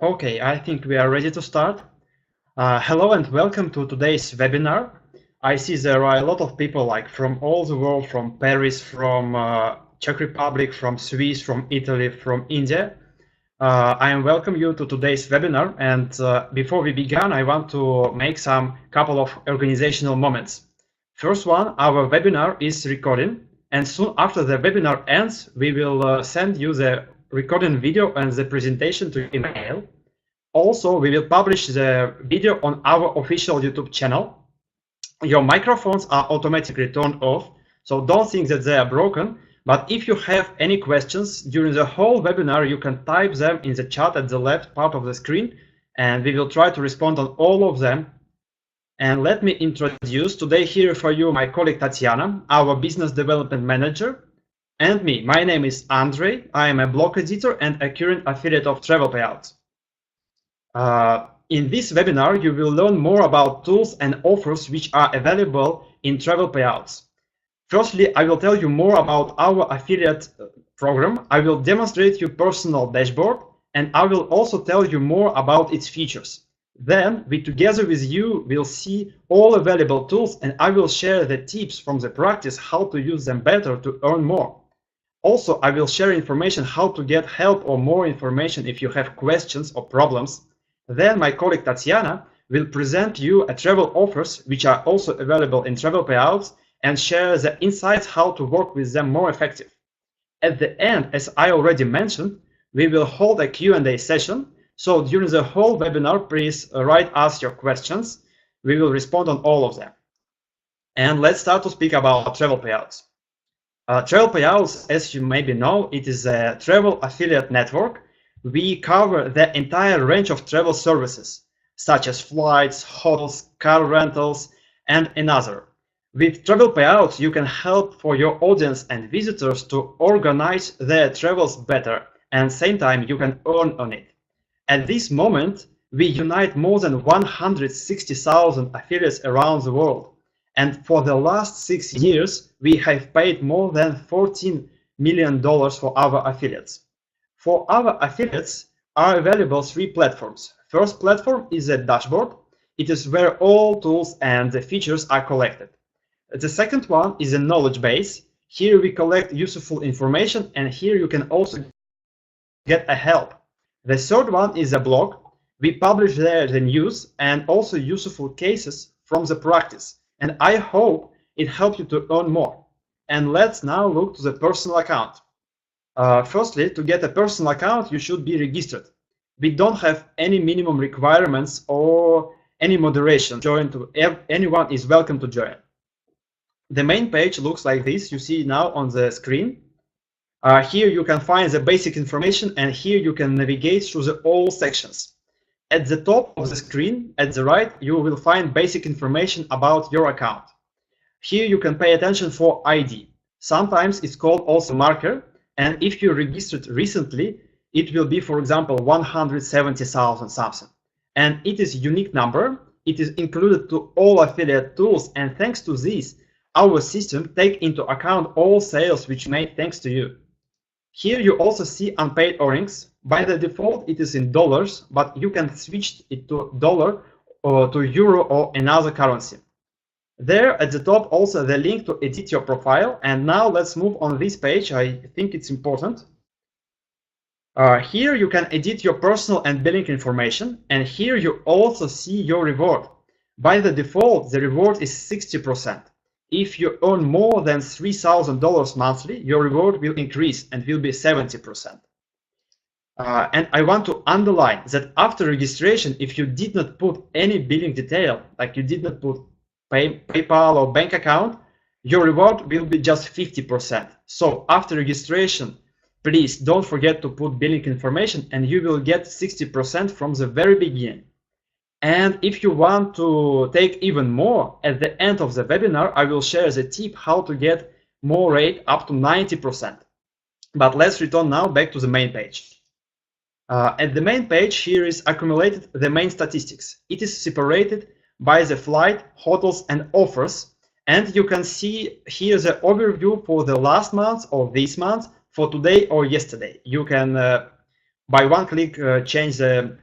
Okay, I think we are ready to start. Hello and welcome to today's webinar. I see there are a lot of people like from all the world, from Paris, from Czech Republic, from Swiss, from Italy, from India. I welcome you to today's webinar, and before we begin, I want to make some couple of organizational moments. First one, our webinar is recording, and soon after the webinar ends, we will send you the recording video and the presentation to email. Also, we will publish the video on our official YouTube channel. Your microphones are automatically turned off, so don't think that they are broken. But if you have any questions during the whole webinar, you can type them in the chat at the left part of the screen, and we will try to respond on all of them. And let me introduce today here for you my colleague Tatiana, our business development manager, and me. My name is Andrei. I am a blog editor and a current affiliate of Travelpayouts. In this webinar, you will learn more about tools and offers which are available in Travelpayouts. Firstly, I will tell you more about our affiliate program. I will demonstrate your personal dashboard, and I will also tell you more about its features. Then, we together with you will see all available tools, and I will share the tips from the practice how to use them better to earn more. Also, I will share information how to get help or more information if you have questions or problems. Then my colleague Tatiana will present you a travel offers which are also available in Travelpayouts and share the insights how to work with them more effective. At the end, as I already mentioned, we will hold a Q&A session. So during the whole webinar, please write us your questions. We will respond on all of them. And let's start to speak about Travelpayouts. Travelpayouts, as you maybe know, it is a travel affiliate network. We cover the entire range of travel services, such as flights, hotels, car rentals, and another. With Travelpayouts, you can help for your audience and visitors to organize their travels better, and same time you can earn on it. At this moment, we unite more than 160,000 affiliates around the world, and for the last 6 years, we have paid more than $14 million for our affiliates. For our affiliates are available 3 platforms. First platform is a dashboard. It is where all tools and the features are collected. The second one is a knowledge base. Here we collect useful information, and here you can also get a help. The third one is a blog. We publish there the news and also useful cases from the practice. And I hope it helps you to earn more. And let's now look to the personal account. Firstly, to get a personal account, you should be registered. We don't have any minimum requirements or any moderation. Anyone is welcome to join. The main page looks like this. You see now on the screen. Here you can find the basic information, and here you can navigate through all sections. At the top of the screen, at the right, you will find basic information about your account. Here you can pay attention for ID. Sometimes it's called also marker. And if you registered recently, it will be, for example, 170,000 something. And it is a unique number. It is included to all affiliate tools. And thanks to this, our system takes into account all sales which made thanks to you. Here you also see unpaid earnings. By the default, it is in dollars, but you can switch it to dollar or to euro or another currency. There at the top also the link to edit your profile. And now let's move on this page. I think it's important. Here you can edit your personal and billing information, and here you also see your reward. By the default, the reward is 60%. If you earn more than $3,000 monthly, your reward will increase and will be 70%. And I want to underline that after registration, if you did not put any billing detail, like you did not put PayPal or bank account, your reward will be just 50%. So after registration, please don't forget to put billing information, and you will get 60% from the very beginning. And if you want to take even more, at the end of the webinar, I will share the tip how to get more rate up to 90%. But let's return now back to the main page. At the main page, here is accumulated the main statistics. It is separated by the flight, hotels, and offers. And you can see here the overview for the last month or this month, for today or yesterday. You can, by one click, change the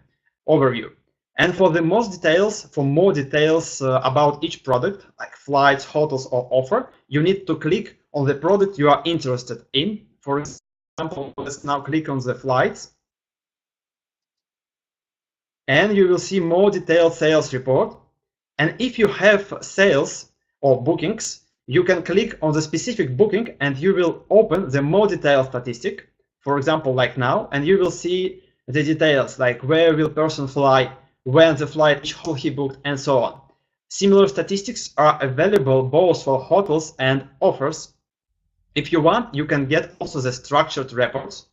overview. And for more details about each product, like flights, hotels, or offer, you need to click on the product you are interested in. For example, let's now click on the flights. And you will see more detailed sales report. And if you have sales or bookings, you can click on the specific booking and you will open the more detailed statistic. For example, like now, and you will see the details like where will person fly, when the flight, which hole he booked, and so on. Similar statistics are available both for hotels and offers. If you want, you can get also the structured reports.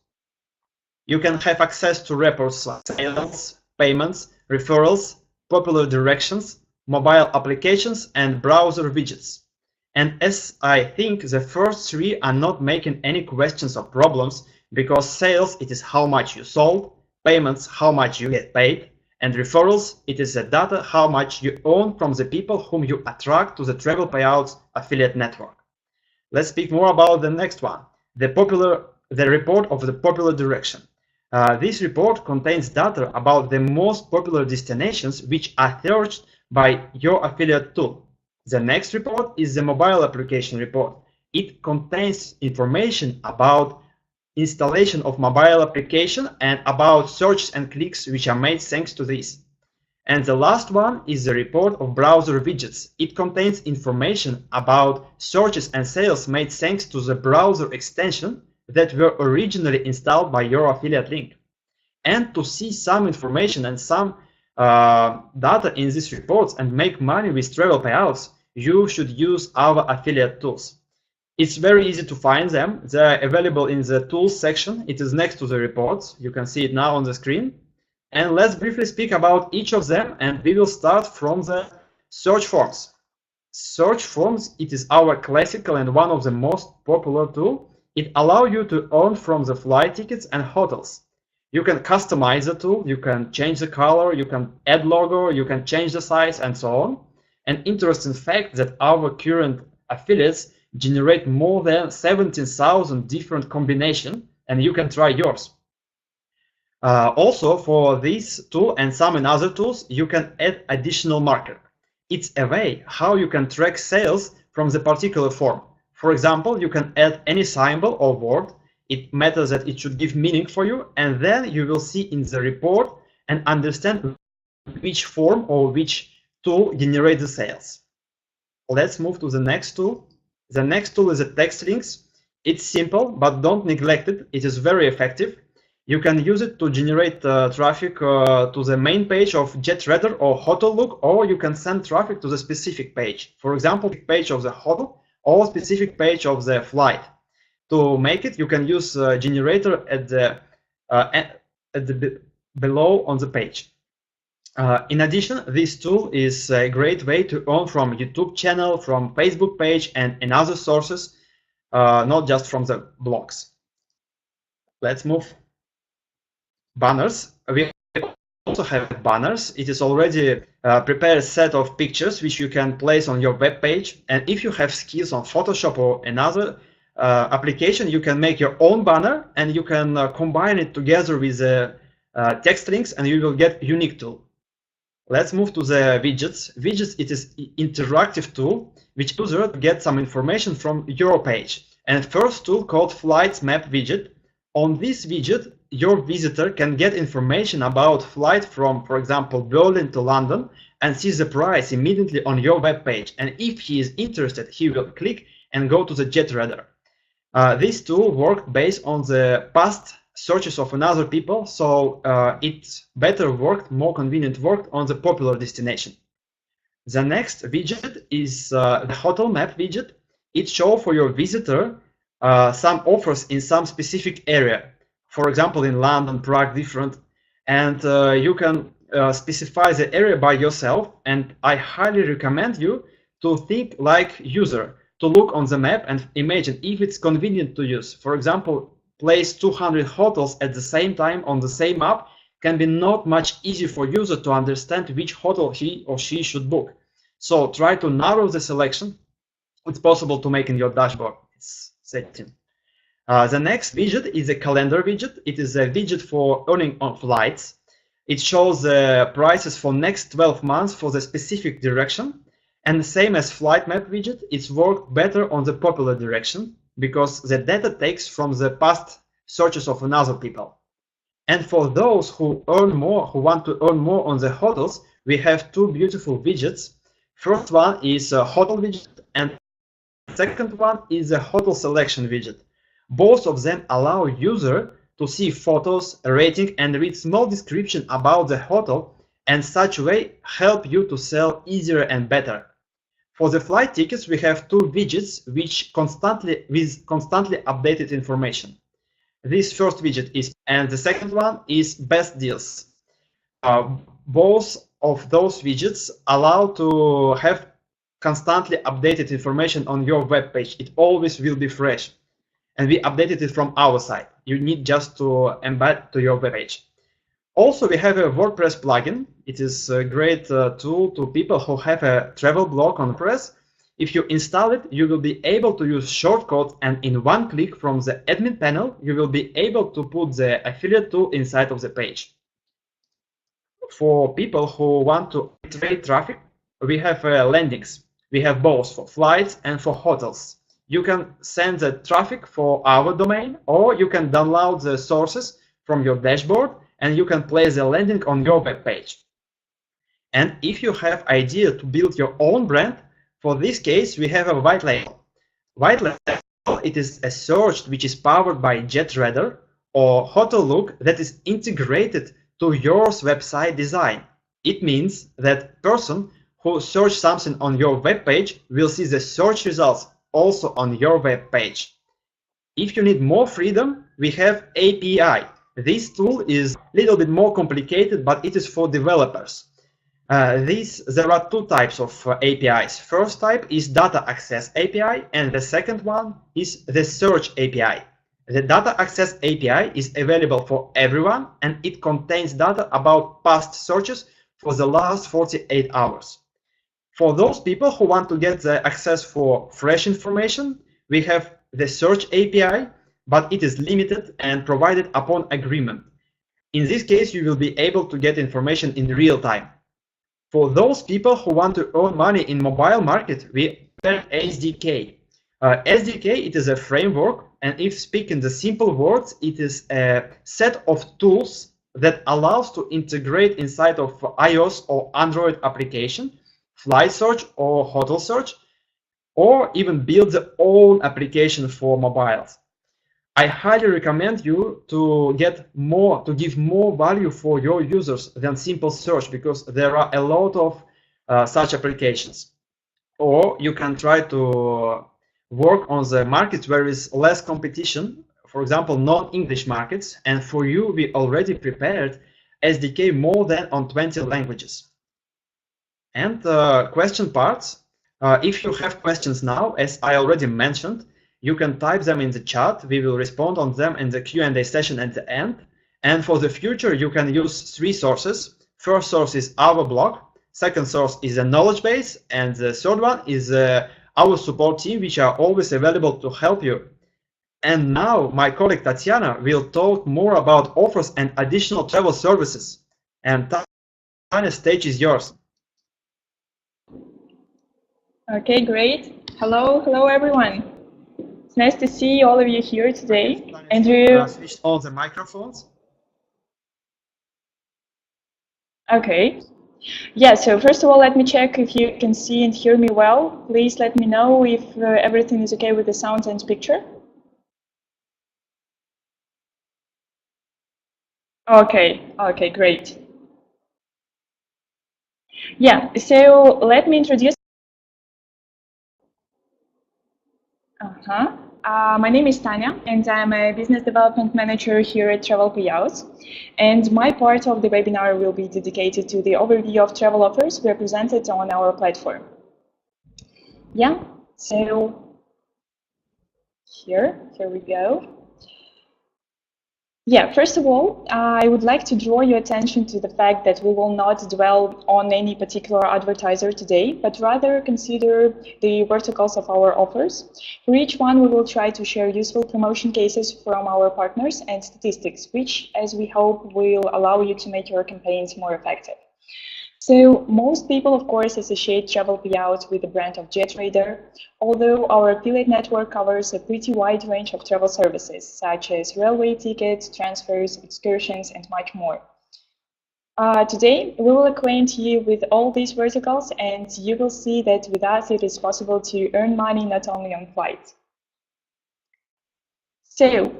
You can have access to reports like sales, payments, referrals, popular directions, mobile applications, and browser widgets. And as I think the first three are not making any questions or problems, because sales, it is how much you sold, payments, how much you get paid, and referrals, it is the data how much you earn from the people whom you attract to the Travelpayouts affiliate network. Let's speak more about the next one, the report of the popular direction. This report contains data about the most popular destinations which are searched by your affiliate tool. The next report is the mobile application report. It contains information about installation of mobile application and about searches and clicks which are made thanks to this. And the last one is the report of browser widgets. It contains information about searches and sales made thanks to the browser extension that were originally installed by your affiliate link. And to see some information and some data in these reports and make money with Travelpayouts, you should use our affiliate tools. It's very easy to find them. They're available in the tools section. It is next to the reports. You can see it now on the screen. And let's briefly speak about each of them, and we will start from the search forms. Search forms, it is our classical and one of the most popular tool. It allows you to earn from the flight tickets and hotels. You can customize the tool, you can change the color, you can add logo, you can change the size, and so on. An interesting fact that our current affiliates generate more than 17,000 different combinations, and you can try yours. Also, for this tool and some in other tools, you can add additional marker. It's a way how you can track sales from the particular form. For example, you can add any symbol or word. It matters that it should give meaning for you, and then you will see in the report and understand which form or which tool generates the sales. Let's move to the next tool. The next tool is the text links. It's simple, but don't neglect it. It is very effective. You can use it to generate traffic to the main page of JetRadar or Hotellook, or you can send traffic to the specific page. For example, page of the hotel or specific page of the flight. To make it, you can use generator at the below on the page. In addition, this tool is a great way to earn from YouTube channel, from Facebook page, and in other sources, not just from the blogs. Let's move. Banners. We also have banners. It is already a prepared set of pictures which you can place on your web page. And if you have skills on Photoshop or another application, you can make your own banner and you can combine it together with text links, and you will get unique tool. Let's move to the widgets. Widgets, it is interactive tool which user to get some information from your page. And first tool called Flights Map widget. On this widget, your visitor can get information about flight from, for example, Berlin to London, and see the price immediately on your web page. And if he is interested, he will click and go to the JetRadar. This tool worked based on the past searches of another people, so it better worked, more convenient worked on the popular destination. The next widget is the hotel map widget. It shows for your visitor some offers in some specific area. For example, in London, Prague, different, and you can specify the area by yourself. And I highly recommend you to think like user, to look on the map and imagine if it's convenient to use. For example, place 200 hotels at the same time on the same map can be not much easier for user to understand which hotel he or she should book. So try to narrow the selection. It's possible to make in your dashboard. It's setting. The next widget is a calendar widget. It is a widget for earning on flights. It shows the prices for next 12 months for the specific direction. And the same as flight map widget, it's worked better on the popular direction because the data takes from the past searches of another people. And for those who earn more, who want to earn more on the hotels, we have two beautiful widgets. First one is a hotel widget, and second one is a hotel selection widget. Both of them allow user to see photos, rating, and read small description about the hotel, and such way help you to sell easier and better. For the flight tickets, we have two widgets with constantly updated information. This first widget is, and the second one is best deals. Both of those widgets allow to have constantly updated information on your web page. It always will be fresh, and we updated it from our side. You need just to embed to your web page. Also, we have a WordPress plugin. It is a great tool to people who have a travel blog on WordPress. If you install it, you will be able to use shortcuts, and in one click from the admin panel, you will be able to put the affiliate tool inside of the page. For people who want to trade traffic, we have landings. We have both for flights and for hotels. You can send the traffic for our domain, or you can download the sources from your dashboard, and you can place the landing on your web page. And if you have idea to build your own brand, for this case, we have a white label. White label, it is a search which is powered by JetRadar or HotelLook that is integrated to your website design. It means that person who search something on your web page will see the search results also on your web page. If you need more freedom, we have API. This tool is a little bit more complicated, but it is for developers. There are two types of APIs. First type is data access API, and the second one is the search API. The data access API is available for everyone, and it contains data about past searches for the last 48 hours. For those people who want to get the access for fresh information, we have the search API, but it is limited and provided upon agreement. In this case, you will be able to get information in real time. For those people who want to earn money in mobile market, we have SDK. SDK, it is a framework, and if speaking the simple words, it is a set of tools that allows to integrate inside of iOS or Android application, flight search or hotel search, or even build their own application for mobiles. I highly recommend you to give more value for your users than simple search, because there are a lot of such applications. Or you can try to work on the markets where there is less competition, for example, non-English markets, and for you, we already prepared SDK more than on 20 languages. And question parts. If you have questions now, as I already mentioned, you can type them in the chat. We will respond on them in the Q&A session at the end. And for the future, you can use three sources. First source is our blog. Second source is a knowledge base. And the third one is our support team, which are always available to help you. And now my colleague Tatiana will talk more about offers and additional travel services. And Tatiana, stage is yours. Okay, great. Hello everyone. It's nice to see all of you here today. Andrew, switched on the microphones. Okay. Yeah, so first of all, let me check if you can see and hear me well. Please let me know if everything is okay with the sound and picture. Okay, great. Yeah, so let me introduce. My name is Tanya, and I'm a business development manager here at Travelpayouts. And my part of the webinar will be dedicated to the overview of travel offers represented on our platform. Yeah, so here we go. Yeah, first of all, I would like to draw your attention to the fact that we will not dwell on any particular advertiser today, but rather consider the verticals of our offers. For each one, we will try to share useful promotion cases from our partners and statistics, which, as we hope, will allow you to make your campaigns more effective. So most people, of course, associate travel payouts with the brand of JetRaider, although our affiliate network covers a pretty wide range of travel services, such as railway tickets, transfers, excursions, and much more. Today, we will acquaint you with all these verticals, and you will see that with us it is possible to earn money not only on flights. So,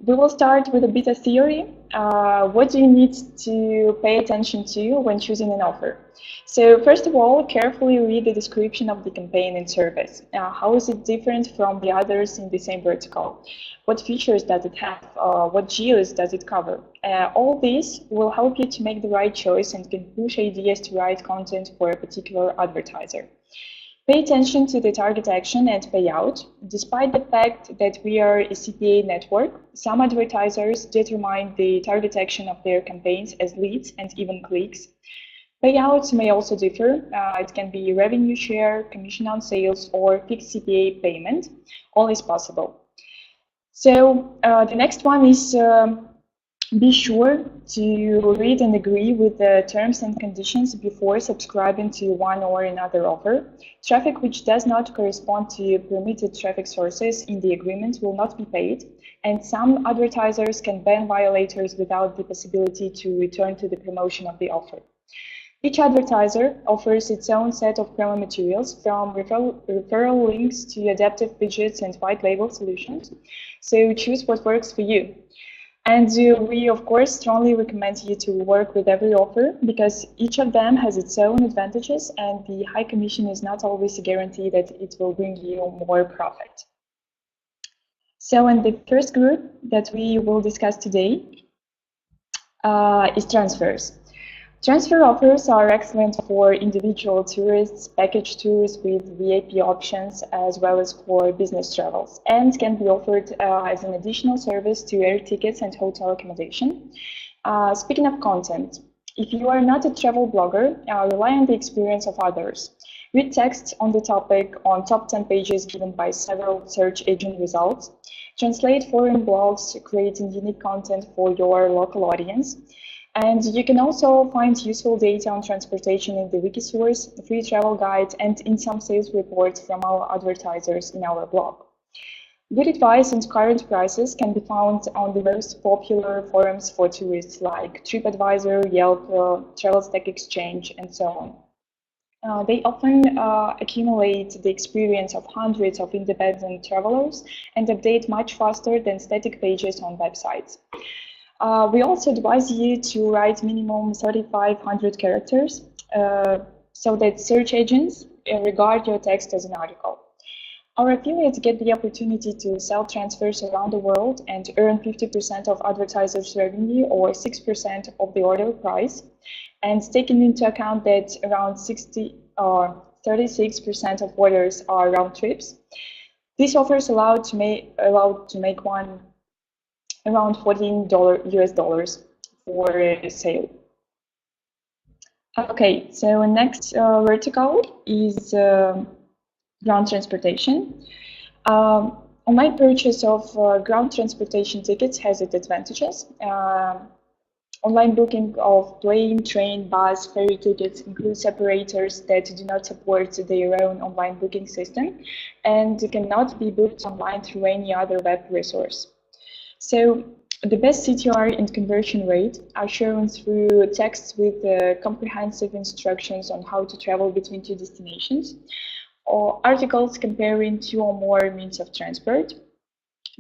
we will start with a bit of theory. What do you need to pay attention to when choosing an offer? So, first of all, carefully read the description of the campaign and service. How is it different from the others in the same vertical? What features does it have? What geos does it cover? All this will help you to make the right choice and can push ideas to write content for a particular advertiser. Pay attention to the target action and payout. Despite the fact that we are a CPA network, some advertisers determine the target action of their campaigns as leads and even clicks. Payouts may also differ. It can be revenue share, commission on sales, or fixed CPA payment. All is possible. So the next one is be sure to read and agree with the terms and conditions before subscribing to one or another offer. Traffic which does not correspond to permitted traffic sources in the agreement will not be paid, and some advertisers can ban violators without the possibility to return to the promotion of the offer. Each advertiser offers its own set of promo materials, from referral links to adaptive widgets and white label solutions, so choose what works for you. And we, of course, strongly recommend you to work with every offer because each of them has its own advantages, and the high commission is not always a guarantee that it will bring you more profit. So, in the first group that we will discuss today is transfers. Transfer offers are excellent for individual tourists, package tours with VIP options, as well as for business travels, and can be offered as an additional service to air tickets and hotel accommodation. Speaking of content, if you are not a travel blogger, rely on the experience of others. Read text on the topic on top 10 pages given by several search engine results. Translate foreign blogs, creating unique content for your local audience. And you can also find useful data on transportation in the Wikisource, the free travel guide, and in some sales reports from our advertisers in our blog. Good advice and current prices can be found on the most popular forums for tourists like TripAdvisor, Yelp, Travel Stack Exchange, and so on. They often accumulate the experience of hundreds of independent travelers and update much faster than static pages on websites. We also advise you to write minimum 3,500 characters so that search engines regard your text as an article. Our affiliates get the opportunity to sell transfers around the world and earn 50% of advertisers' revenue or 6% of the order price. And taking into account that around 60 or 36% of orders are round trips, these offers allowed to make one around $14 US dollars for a sale. Okay, so next vertical is ground transportation. Online purchase of ground transportation tickets has its advantages. Online booking of plane, train, bus, ferry tickets includes operators that do not support their own online booking system and cannot be booked online through any other web resource. So the best CTR and conversion rate are shown through texts with comprehensive instructions on how to travel between two destinations, or articles comparing two or more means of transport,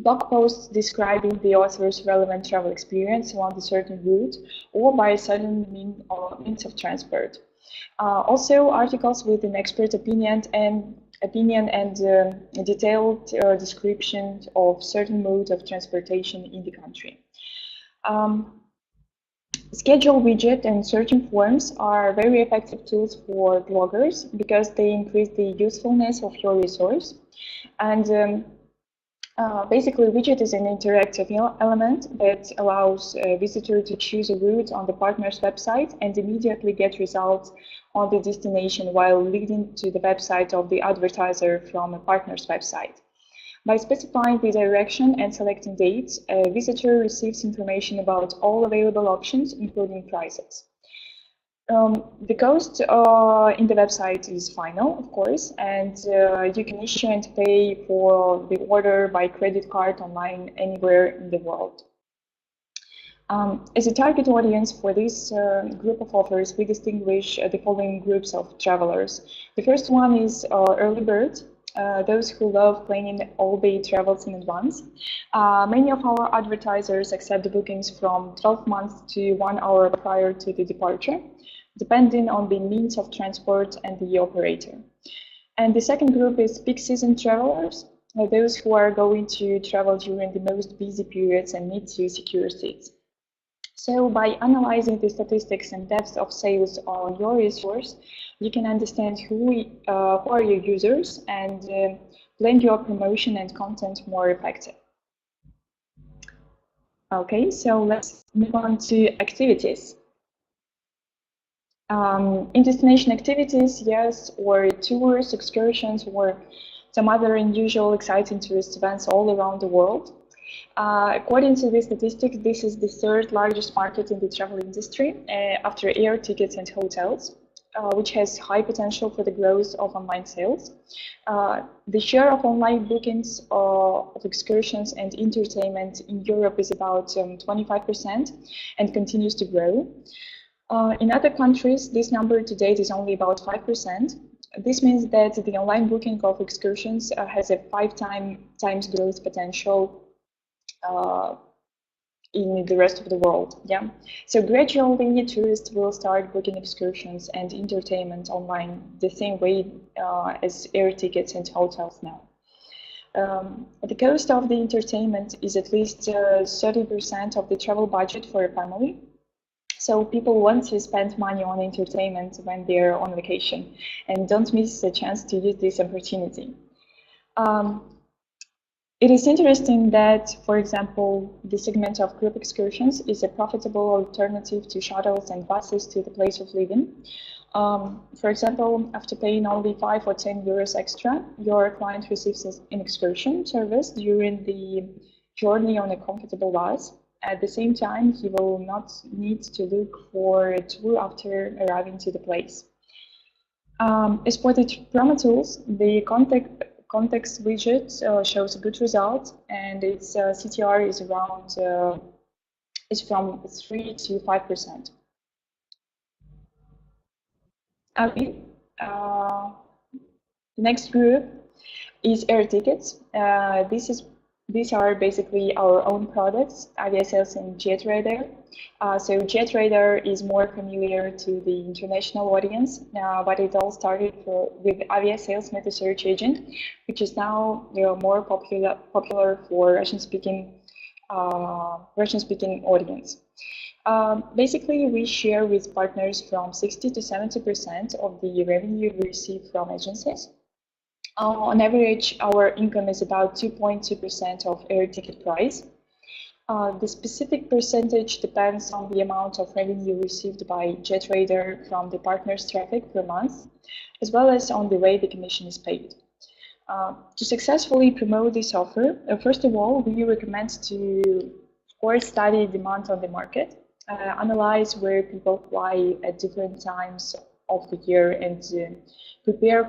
blog posts describing the author's relevant travel experience along a certain route or by a certain means of transport. Also, articles with an expert opinion and a detailed description of certain modes of transportation in the country. Schedule widget and searching forms are very effective tools for bloggers because they increase the usefulness of your resource. And Basically, widget is an interactive element that allows a visitor to choose a route on the partner's website and immediately get results on the destination while leading to the website of the advertiser from a partner's website. By specifying the direction and selecting dates, a visitor receives information about all available options, including prices. The cost in the website is final, of course, and you can issue and pay for the order by credit card online anywhere in the world. As a target audience for this group of offers, we distinguish the following groups of travelers. The first one is early bird, those who love planning all their travels in advance. Many of our advertisers accept bookings from 12 months to 1 hour prior to the departure, depending on the means of transport and the operator. And the second group is peak season travelers, those who are going to travel during the most busy periods and need to secure seats. So by analyzing the statistics and depth of sales on your resource, you can understand who are your users and blend your promotion and content more effective. Okay, so let's move on to activities. In destination activities, yes, or tours, excursions, or some other unusual, exciting tourist events all around the world. According to the statistics, this is the third largest market in the travel industry after air tickets and hotels, which has high potential for the growth of online sales. The share of online bookings of excursions and entertainment in Europe is about 25% and continues to grow. In other countries, this number to date is only about 5%. This means that the online booking of excursions has a 5 times growth potential in the rest of the world. Yeah. So gradually, tourists will start booking excursions and entertainment online the same way as air tickets and hotels now. The cost of the entertainment is at least 30% of the travel budget for a family. So people want to spend money on entertainment when they're on vacation, and don't miss the chance to use this opportunity. It is interesting that, for example, the segment of group excursions is a profitable alternative to shuttles and buses to the place of living. For example, after paying only 5 or 10 euros extra, your client receives an excursion service during the journey on a comfortable bus. At the same time, he will not need to look for a tour after arriving to the place. As for the promo tools, the context widget shows a good result, and its CTR is around from 3 to 5%. Okay. The next group is air tickets. These are basically our own products, Aviasales and JetRadar. So JetRadar is more familiar to the international audience, but it all started with Aviasales Meta Search Agent, which is now more popular for Russian-speaking audience. Basically, we share with partners from 60 to 70% of the revenue we receive from agencies. On average, our income is about 2.2% of air ticket price. The specific percentage depends on the amount of revenue received by JetRadar from the partner's traffic per month, as well as on the way the commission is paid. To successfully promote this offer, first of all, we recommend to, of course, study demand on the market, analyze where people fly at different times of the year, and prepare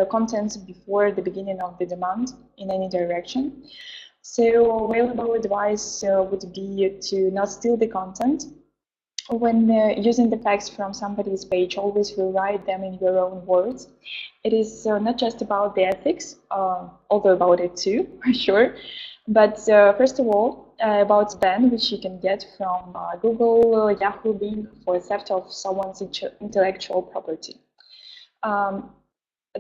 contents before the beginning of the demand in any direction. So available advice would be to not steal the content. When using the facts from somebody's page, always rewrite them in your own words. It is not just about the ethics, although about it too, for sure, but first of all, about ban, which you can get from Google, Yahoo, Bing for theft of someone's intellectual property.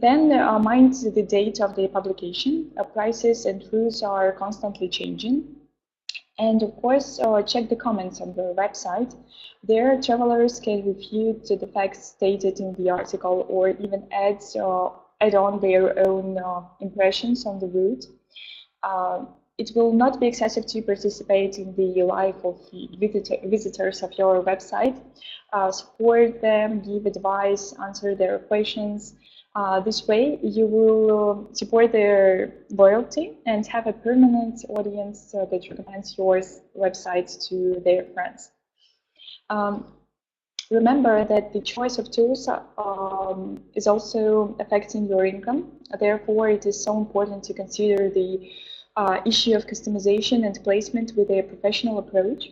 Then mind the date of the publication. Prices and rules are constantly changing. And of course, check the comments on the website. There, travelers can refute the facts stated in the article or even add on their own impressions on the route. It will not be excessive to participate in the life of visitors of your website, support them, give advice, answer their questions. This way, you will support their loyalty and have a permanent audience that recommends your website to their friends. Remember that the choice of tools is also affecting your income. Therefore, it is so important to consider the issue of customization and placement with a professional approach.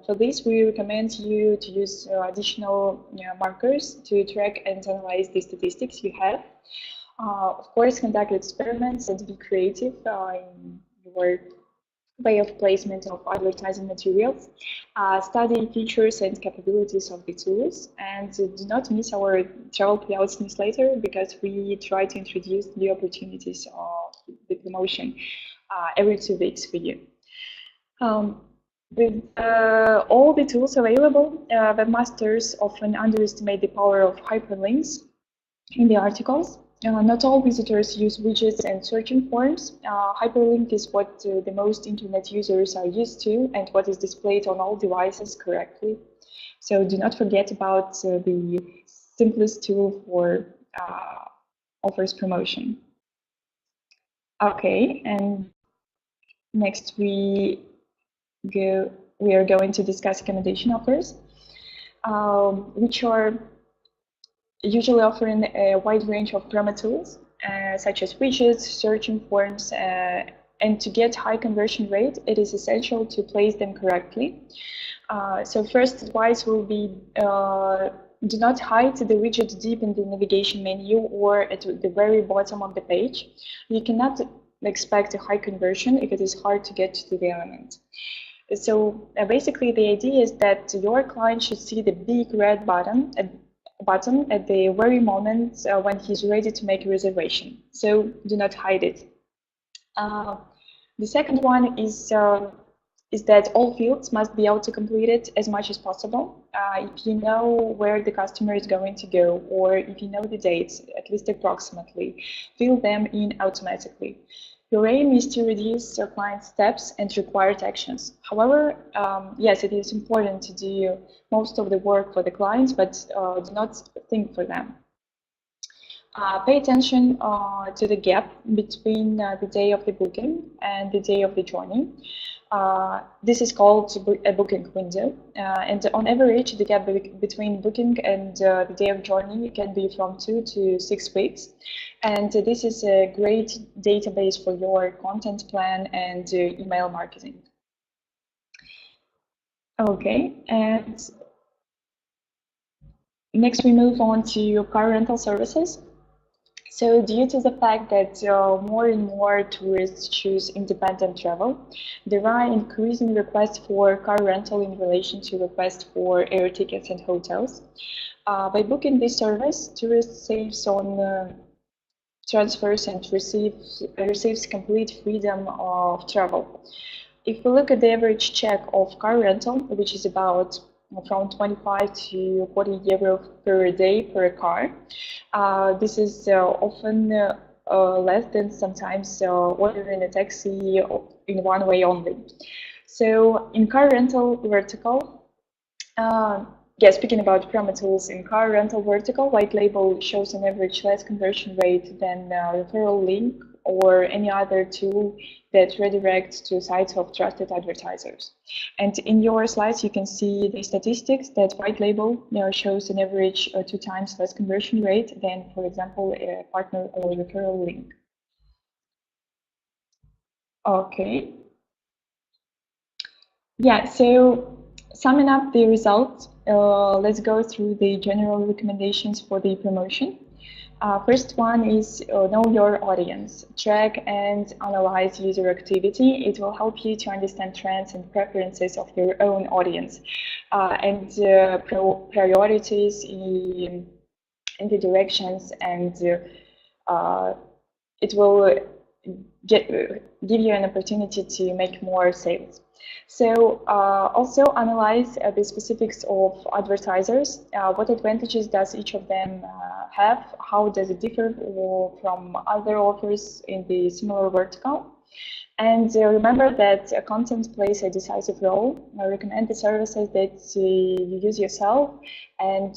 For this, we recommend you to use additional markers to track and analyze the statistics you have. Of course, conduct experiments and be creative in your way of placement of advertising materials. Study features and capabilities of the tools, and do not miss our Travelpayouts newsletter, because we try to introduce new opportunities of the promotion every 2 weeks for you. With all the tools available, webmasters often underestimate the power of hyperlinks in the articles. Not all visitors use widgets and searching forms. Hyperlink is what the most internet users are used to and what is displayed on all devices correctly. So do not forget about the simplest tool for offers promotion. Okay, and next we are going to discuss accommodation offers, which are usually offering a wide range of promo tools, such as widgets, searching forms, and to get high conversion rate, it is essential to place them correctly. So first advice will be do not hide the widget deep in the navigation menu or at the very bottom of the page. You cannot expect a high conversion if it is hard to get to the element. So basically the idea is that your client should see the big red button at the very moment when he's ready to make a reservation. So do not hide it. The second one is that all fields must be auto-completed as much as possible. If you know where the customer is going to go, or if you know the dates, at least approximately, fill them in automatically. Your aim is to reduce your client's steps and required actions. However, yes, it is important to do most of the work for the clients, but do not think for them. Pay attention to the gap between the day of the booking and the day of the journey. This is called a booking window, and on average, the gap between booking and the day of journey can be from 2 to 6 weeks. And this is a great database for your content plan and email marketing. Okay, and next we move on to car rental services. So due to the fact that more and more tourists choose independent travel, there are increasing requests for car rental in relation to requests for air tickets and hotels. By booking this service, tourists saves on transfers and receives complete freedom of travel. If we look at the average check of car rental, which is about from 25 to 40 euro per day per car, this is often less than sometimes ordering a taxi in one way only. So in car rental vertical, speaking about promo tools, in car rental vertical, white label shows an average less conversion rate than referral link or any other tool that redirects to sites of trusted advertisers. And in your slides, you can see the statistics that white label shows an average 2 times less conversion rate than, for example, a partner or referral link. Okay. Yeah, so summing up the results, let's go through the general recommendations for the promotion. First one is know your audience. Track and analyze user activity. It will help you to understand trends and preferences of your own audience and priorities in the directions, and it will give you an opportunity to make more sales. So also analyze the specifics of advertisers. What advantages does each of them have? How does it differ from other offers in the similar vertical? And remember that content plays a decisive role. I recommend the services that you use yourself and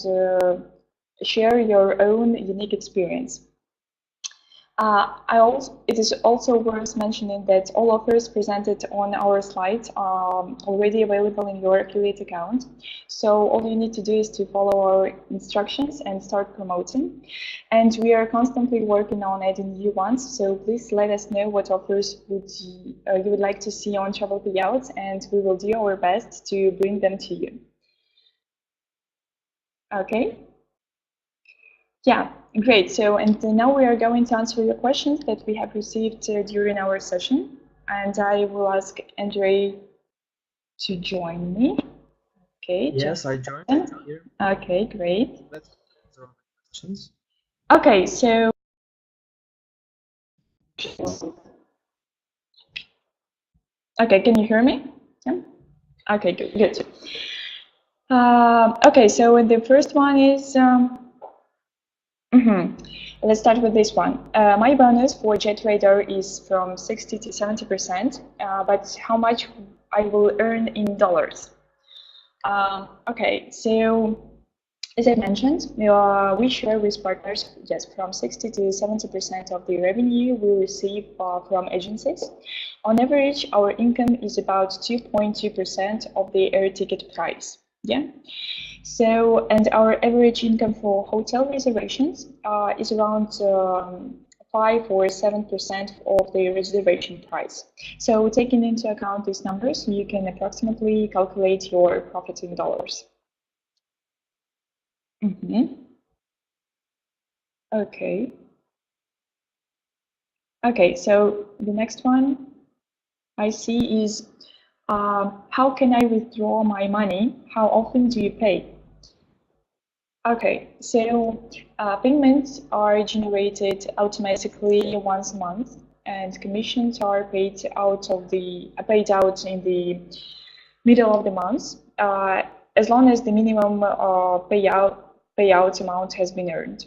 share your own unique experience. It is also worth mentioning that all offers presented on our slide are already available in your affiliate account. So all you need to do is to follow our instructions and start promoting. And we are constantly working on adding new ones. So please let us know what offers you would like to see on Travelpayouts, and we will do our best to bring them to you. Okay. Yeah, great. So, and now we are going to answer your questions that we have received during our session. And I will ask Andrei to join me. Okay. Yes, I joined here. Okay, great. Let's answer questions. Okay, so okay, can you hear me? Yeah. Okay, good. Okay, so the first one is. Let's start with this one. My bonus for JetRadar is from 60 to 70%, but how much I will earn in dollars? Okay, so as I mentioned, we share with partners, yes, from 60 to 70% of the revenue we receive from agencies. On average, our income is about 2.2% of the air ticket price. Yeah. So, and our average income for hotel reservations is around 5 or 7% of the reservation price. So, taking into account these numbers, you can approximately calculate your profit in dollars. Okay. Okay, so the next one I see is how can I withdraw my money? How often do you pay? Okay, so payments are generated automatically once a month, and commissions are paid out in the middle of the month, as long as the minimum payout amount has been earned.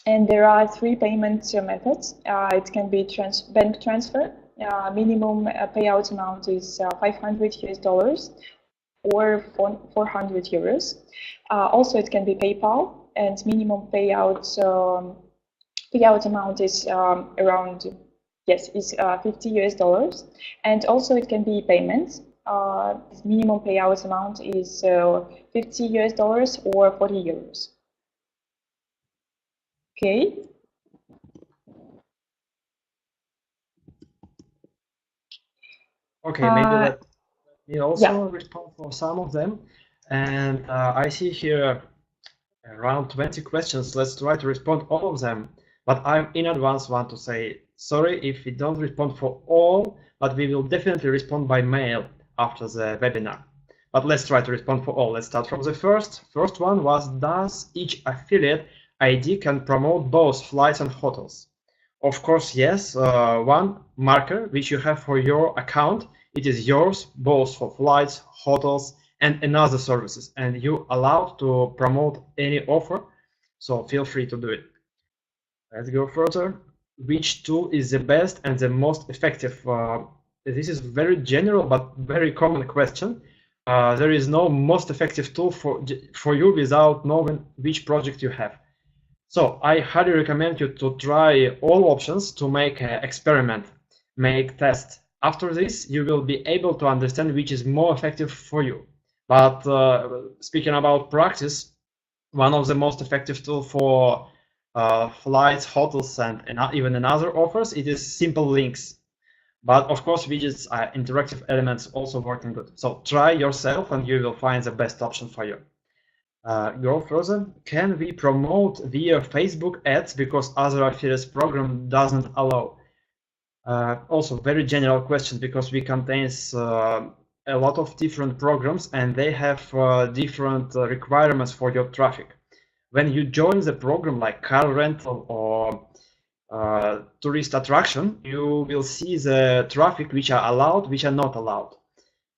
And there are 3 payment methods. It can be bank transfer. Minimum payout amount is $500 or 400 euros. Also, it can be PayPal, and minimum payout amount is around is $50. And also, it can be payments. Minimum payout amount is $50 or 40 euros. Okay. Okay, maybe let me also respond for some of them. And I see here around 20 questions. Let's try to respond all of them. But I in advance want to say sorry if we don't respond for all, but we will definitely respond by mail after the webinar. But let's try to respond for all. Let's start from the first. First one was, does each affiliate ID can promote both flights and hotels? Of course, yes. One marker which you have for your account, it is yours both for flights, hotels, and another services, and you allowed to promote any offer, so feel free to do it. Let's go further. Which tool is the best and the most effective? This is very general but very common question. There is no most effective tool for you without knowing which project you have. So I highly recommend you to try all options to make an experiment, make test. After this, you will be able to understand which is more effective for you. But speaking about practice, one of the most effective tools for flights, hotels, and even another offers, it is simple links. But of course, widgets are interactive elements also working good. So try yourself and you will find the best option for you. Go further. Can we promote via Facebook ads because other affiliates program doesn't allow? Also very general question because we contains a lot of different programs and they have different requirements for your traffic. When you join the program like car rental or tourist attraction, you will see the traffic which are allowed, which are not allowed.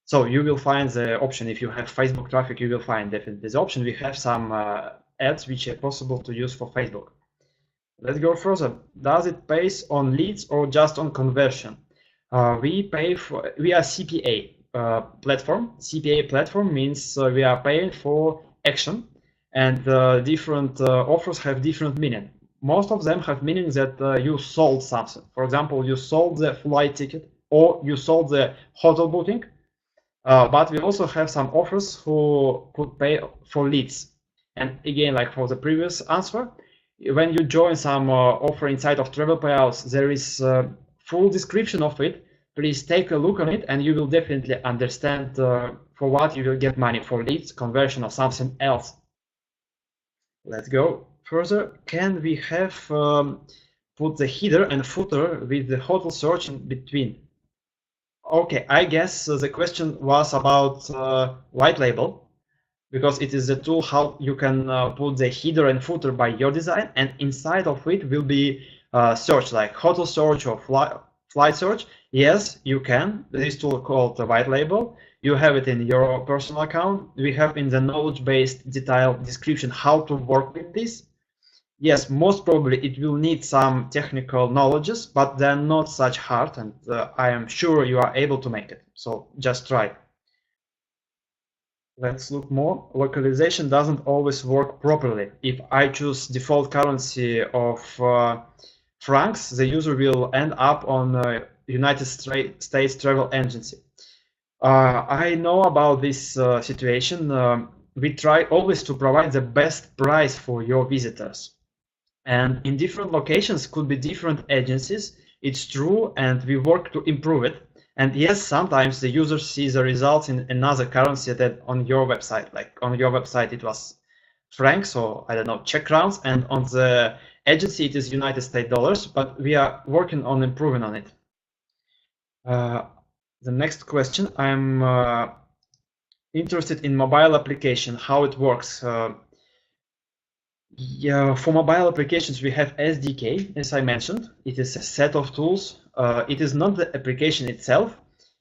So you will find the option. If you have Facebook traffic, you will find definitely this option. We have some ads which are possible to use for Facebook. Let's go further. Does it base on leads or just on conversion? We are CPA platform. CPA platform means we are paying for action, and different offers have different meaning. Most of them have meaning that you sold something. For example, you sold the flight ticket or you sold the hotel booking. But we also have some offers who could pay for leads. And again, like for the previous answer, when you join some offer inside of Travelpayouts, there is a full description of it. Please take a look on it and you will definitely understand for what you will get money, for leads, conversion, or something else. Let's go further. Can we have put the header and footer with the hotel search in between? Okay, I guess the question was about white label, because it is the tool how you can put the header and footer by your design, and inside of it will be search like hotel search or flight search. Yes, you can. This tool called the white label. You have it in your personal account. We have in the knowledge-based detailed description how to work with this. Yes, most probably it will need some technical knowledges, but they're not such hard, and I am sure you are able to make it. So just try. Let's look more. Localization doesn't always work properly. If I choose default currency of francs, the user will end up on United States travel agency. I know about this situation. We try always to provide the best price for your visitors. And in different locations could be different agencies. It's true, and we work to improve it. And yes, sometimes the user sees the results in another currency than on your website. Like on your website, it was francs or I don't know, Czech crowns, and on the agency it is United States dollars. But we are working on improving on it. The next question, I'm interested in mobile application, how it works. Yeah, for mobile applications, we have SDK, as I mentioned. It is a set of tools. It is not the application itself.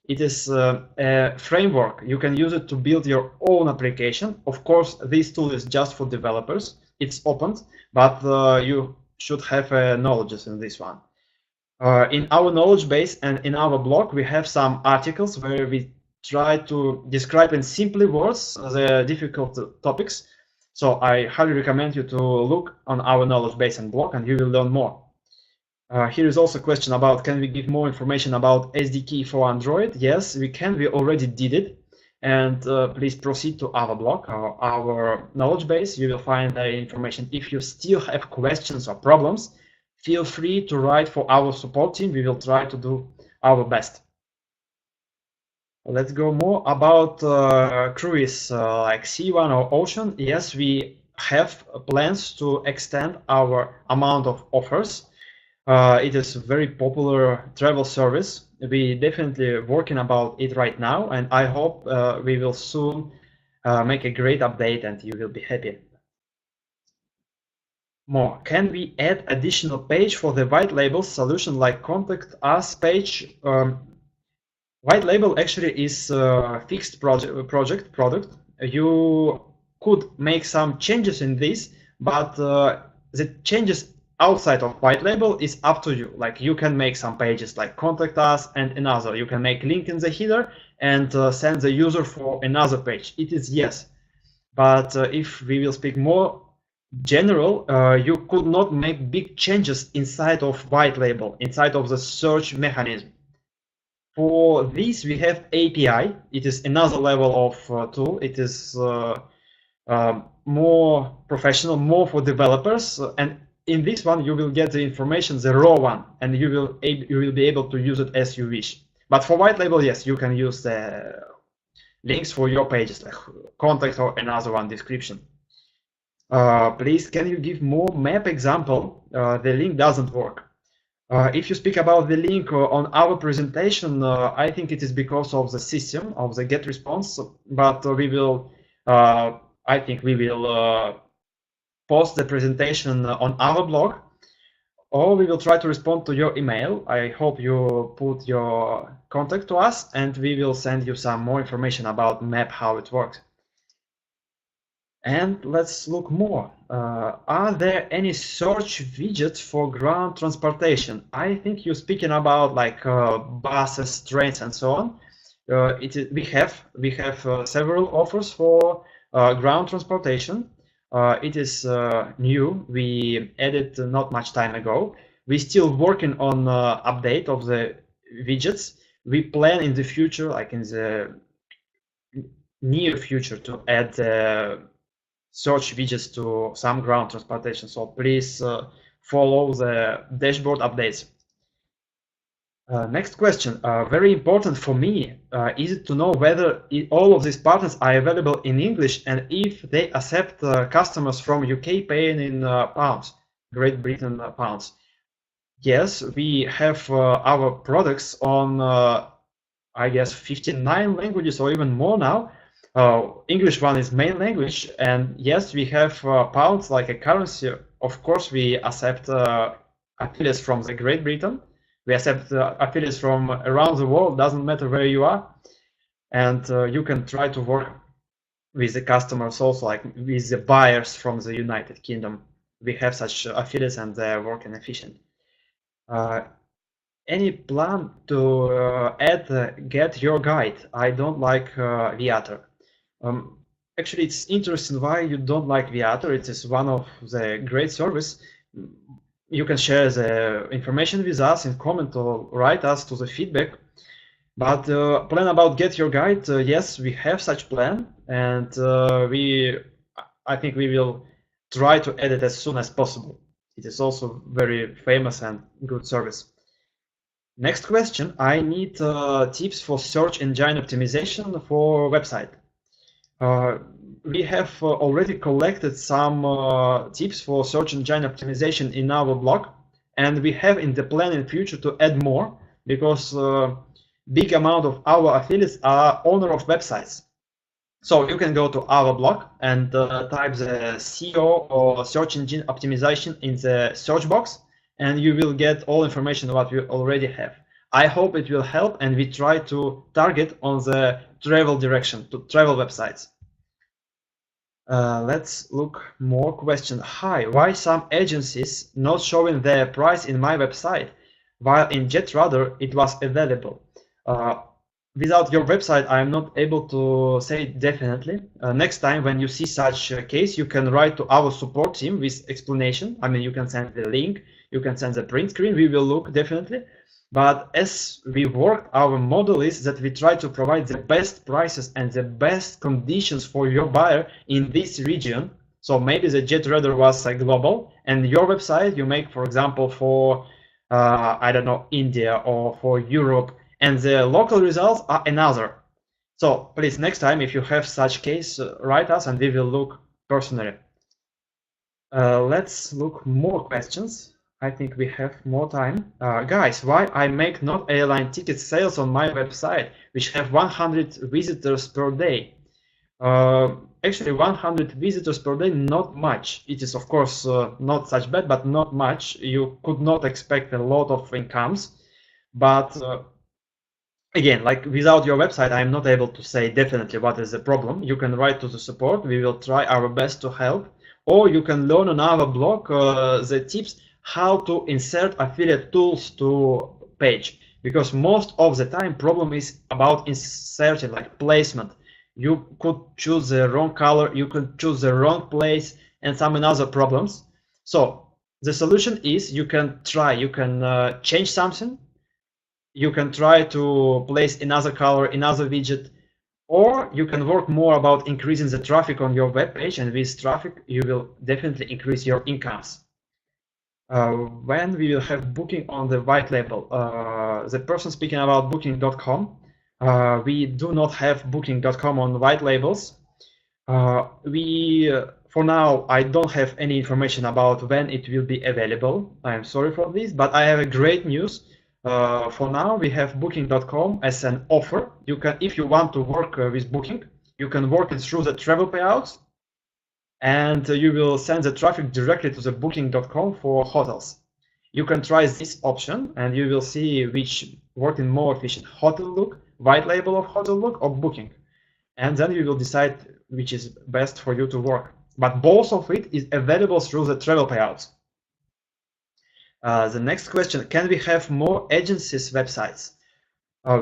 It is a framework. You can use it to build your own application. Of course, this tool is just for developers. It's open, but you should have knowledge in this one. In our knowledge base and in our blog, we have some articles where we try to describe in simple words the difficult topics. So I highly recommend you to look on our knowledge base and blog, and you will learn more. Here is also a question about, can we give more information about SDK for Android? Yes, we can. We already did it. And please proceed to our blog or our knowledge base. You will find the information. If you still have questions or problems, feel free to write for our support team. We will try to do our best. Let's go more about cruise, like sea1 or ocean. Yes, we have plans to extend our amount of offers. It is a very popular travel service. We definitely working about it right now, and I hope we will soon make a great update and you will be happy. More. Can we add additional page for the white label solution like contact us page? White label actually is a fixed product. You could make some changes in this, but the changes outside of white label is up to you. Like you can make some pages like contact us and another. You can make link in the header and send the user for another page. It is yes, but if we will speak more general, you could not make big changes inside of white label, inside of the search mechanism. For this, we have API. It is another level of tool. It is more professional, more for developers. And in this one, you will get the information, the raw one, and you will be able to use it as you wish. But for white label, yes, you can use the links for your pages, like contact or another one description. Please, can you give more map example? The link doesn't work. If you speak about the link on our presentation, I think it is because of the system of the get response, but we will, I think we will post the presentation on our blog, or we will try to respond to your email. I hope you put your contact to us, and we will send you some more information about map, how it works. And let's look more. Are there any search widgets for ground transportation? I think you're speaking about like buses, trains, and so on. We have several offers for ground transportation. It is new. We added not much time ago. We're still working on update of the widgets. We plan in the future, like in the near future, to add search widgets to some ground transportation. So please follow the dashboard updates. Next question, very important for me, is it to know whether all of these partners are available in English and if they accept customers from UK paying in pounds, Great Britain pounds. Yes, we have our products on, I guess, 59 languages or even more now. English one is main language, and yes, we have pounds like a currency. Of course, we accept affiliates from the Great Britain. We accept affiliates from around the world, doesn't matter where you are. And you can try to work with the customers also, like with the buyers from the United Kingdom. We have such affiliates and they're working efficient. Any plan to add Get Your Guide? I don't like Viator. Actually, it's interesting why you don't like Viator. It is one of the great service. You can share the information with us in comment or write us to the feedback. But plan about Get Your Guide, yes, we have such plan, and I think we will try to add it as soon as possible. It is also very famous and good service. Next question, I need tips for search engine optimization for website. We have already collected some tips for search engine optimization in our blog, and we have in the plan in future to add more, because big amount of our affiliates are owner of websites. So you can go to our blog and type the SEO or search engine optimization in the search box, and you will get all information what we already have. I hope it will help, and we try to target on the travel direction, to travel websites. Let's look more question. Hi, why some agencies not showing their price in my website, while in JetRudder it was available? Without your website, I am not able to say definitely. Next time when you see such a case, you can write to our support team with explanation. I mean, you can send the link, you can send the print screen, we will look definitely. But as we work, our model is that we try to provide the best prices and the best conditions for your buyer in this region. So maybe the JetRudder was global, and your website you make, for example, for I don't know, India or for Europe, and the local results are another. So please, next time if you have such case, write us and we will look personally. Let's look more questions. I think we have more time. Guys, why I make not airline ticket sales on my website, which have 100 visitors per day? Actually, 100 visitors per day, not much. It is, of course, not such bad, but not much. You could not expect a lot of incomes. But again, like without your website, I'm not able to say definitely what is the problem. You can write to the support. We will try our best to help. Or you can learn on our blog the tips how to insert affiliate tools to page, because most of the time problem is about inserting, like placement. You could choose the wrong color, you could choose the wrong place, and some other problems. So the solution is you can change something, you can try to place another color, another widget, or you can work more about increasing the traffic on your web page, and with traffic you will definitely increase your incomes. When we will have booking on the white label, the person speaking about booking.com, we do not have booking.com on white labels. For now, I don't have any information about when it will be available. I'm sorry for this, but I have a great news. For now, we have booking.com as an offer. You can, if you want to work with booking, you can work it through the Travelpayouts, and you will send the traffic directly to the booking.com for hotels. You can try this option and you will see which working more efficient, hotel look, white label of hotel look, or booking. And then you will decide which is best for you to work. but both of it is available through the Travelpayouts. The next question, can we have more agencies' websites?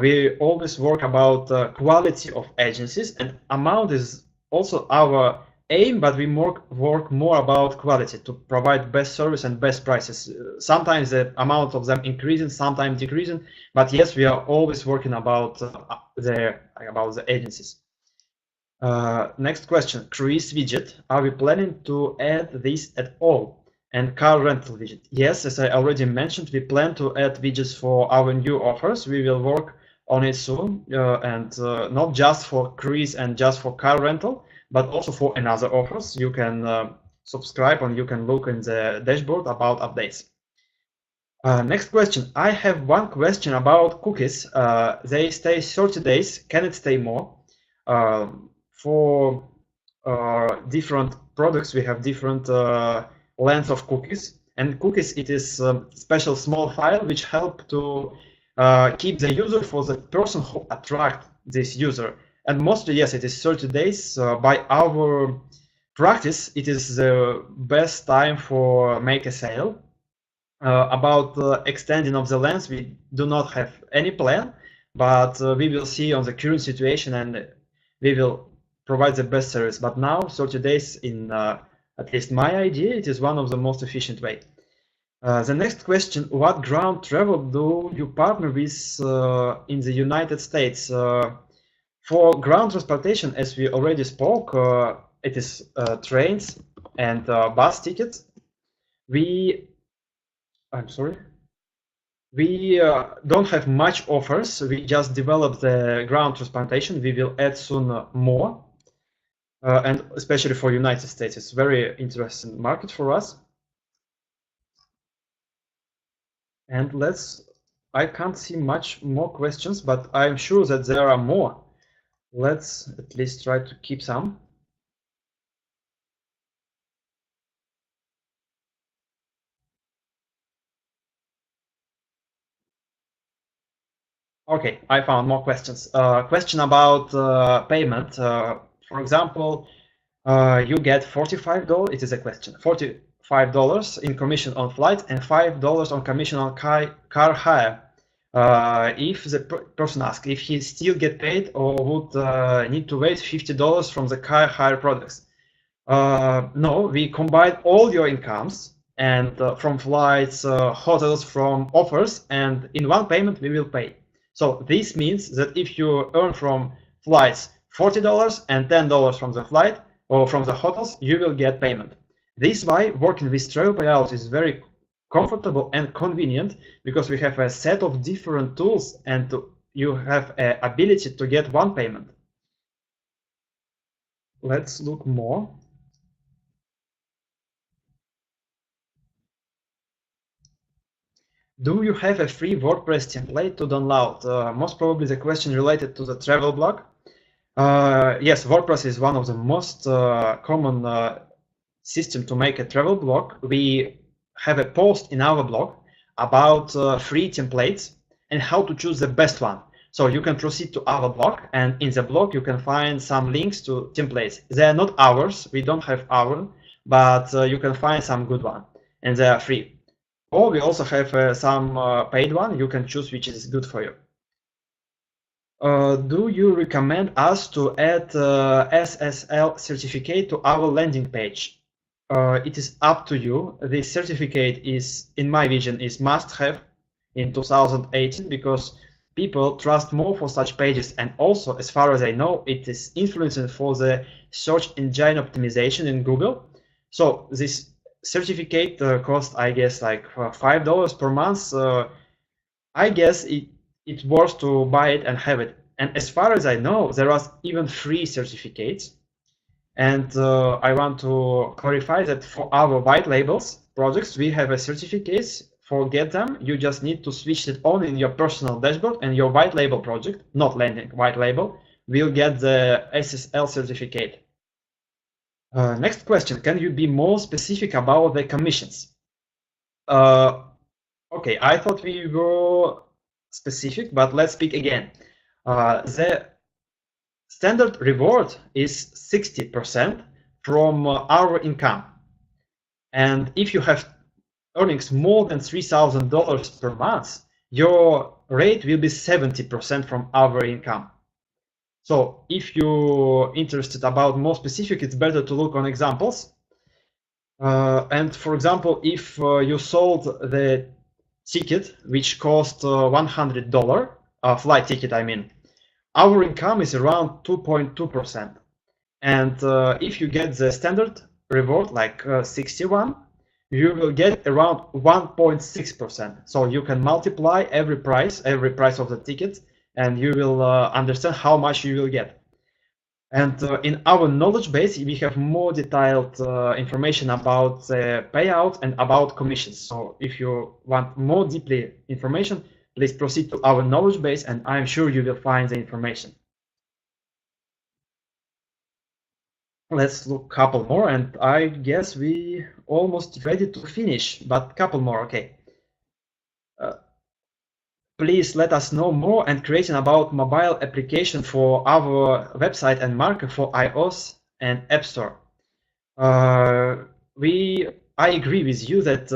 We always work about quality of agencies, and amount is also our aim, but we work more about quality to provide best service and best prices. Sometimes the amount of them increasing, sometimes decreasing, but yes, we are always working about the agencies. Next question, cruise widget. Are we planning to add this at all? And car rental widget. Yes, as I already mentioned, we plan to add widgets for our new offers. We will work on it soon, and not just for cruise and just for car rental, but also for another offers. You can subscribe and you can look in the dashboard about updates. Next question. I have one question about cookies. They stay 30 days. Can it stay more? For different products, we have different length of cookies, and cookies, it is a special small file which help to keep the user for the person who attract this user. And mostly, yes, it is 30 days. By our practice, it is the best time for make a sale. About extending of the length, we do not have any plan, but we will see on the current situation, and we will provide the best service. But now 30 days in at least my idea, it is one of the most efficient way. The next question, what ground travel do you partner with in the United States? For ground transportation, as we already spoke, it is trains and bus tickets. We don't have much offers. We just developed the ground transportation. We will add soon more. And especially for United States, it's a very interesting market for us. And I can't see much more questions, but I'm sure that there are more. Let's at least try to keep some. Okay, I found more questions. Question about payment. For example, you get $45. It is a question. $45 in commission on flight and $5 on commission on car hire. If the person asks if he still get paid or would need to wait $50 from the car hire products. No, we combine all your incomes and from flights, hotels, from offers, and in one payment we will pay. So this means that if you earn from flights $40 and $10 from the flight or from the hotels, you will get payment. This is why working with Travelpayouts is very comfortable and convenient, because we have a set of different tools and you have an ability to get one payment. Let's look more. Do you have a free WordPress template to download? Most probably the question related to the travel blog. Yes, WordPress is one of the most common system to make a travel blog. We have a post in our blog about free templates and how to choose the best one. So you can proceed to our blog, and in the blog you can find some links to templates. They are not ours, we don't have our, but you can find some good one, and they are free. Or we also have some paid one. You can choose which is good for you. Do you recommend us to add SSL certificate to our landing page? It is up to you. This certificate is, in my vision, is must-have in 2018, because people trust more for such pages, and also, as far as I know, it is influencing for the search engine optimization in Google. So this certificate cost, I guess, like $5 per month. I guess it's worth to buy it and have it. And as far as I know, there are even free certificates. And I want to clarify that for our white labels projects, we have a certificates. Forget them. You just need to switch it on in your personal dashboard, and your white label project, not landing, white label, will get the SSL certificate. Next question, can you be more specific about the commissions? Okay, I thought we were specific, but let's speak again. The standard reward is 60% from our income. And if you have earnings more than $3,000 per month, your rate will be 70% from our income. So if you're interested about more specific, it's better to look on examples. And for example, if you sold the ticket, which cost $100, flight ticket, I mean, our income is around 2.2%. And if you get the standard reward, like 61, you will get around 1.6%. So you can multiply every price of the ticket, and you will understand how much you will get. And in our knowledge base, we have more detailed information about payout and about commissions. So if you want more deeply information, please proceed to our knowledge base, and I'm sure you will find the information. Let's look couple more, and I guess we almost ready to finish, but couple more, okay. Please let us know more and creation about mobile application for our website and market for iOS and App Store. I agree with you that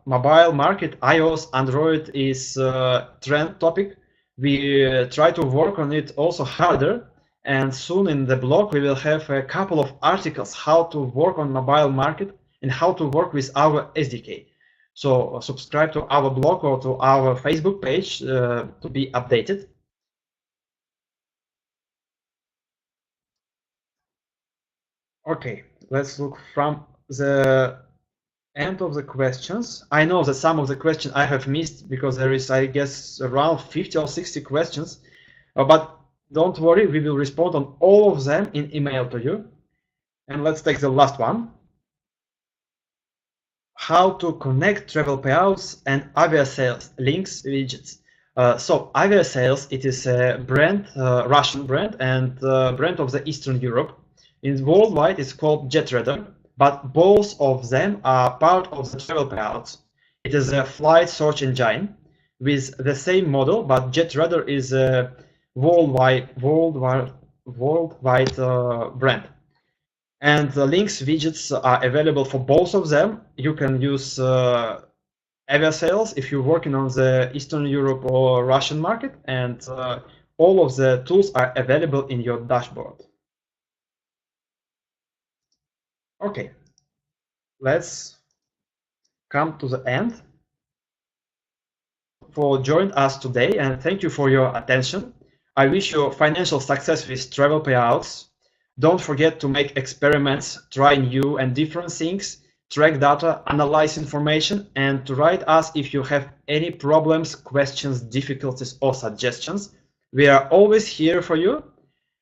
mobile market, iOS, Android is a trend topic. We try to work on it also harder, and soon in the blog we will have a couple of articles how to work on mobile market and how to work with our SDK. So subscribe to our blog or to our Facebook page to be updated. Okay, let's look from the end of the questions. I know that some of the questions I have missed because there is, I guess, around 50 or 60 questions, but don't worry, we will respond on all of them in email to you. And let's take the last one. How to connect travel payouts and aviasales links widgets. So aviasales, it is a brand, Russian brand, and brand of the Eastern Europe. In worldwide, it's called JetRadar, but both of them are part of the travel payouts. It is a flight search engine with the same model, but JetRadar is a worldwide brand. And the links widgets are available for both of them. You can use aviasales if you're working on the Eastern Europe or Russian market, and all of the tools are available in your dashboard. Okay, let's come to the end. For joining us today, and thank you for your attention. I wish you financial success with travel payouts. Don't forget to make experiments, try new and different things, track data, analyze information, and to write us if you have any problems, questions, difficulties, or suggestions. We are always here for you.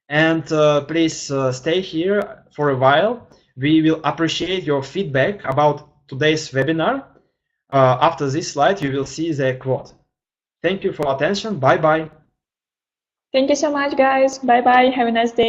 And please stay here for a while. We will appreciate your feedback about today's webinar. After this slide, you will see the quote. Thank you for attention. Bye-bye. Thank you so much, guys. Bye-bye. Have a nice day.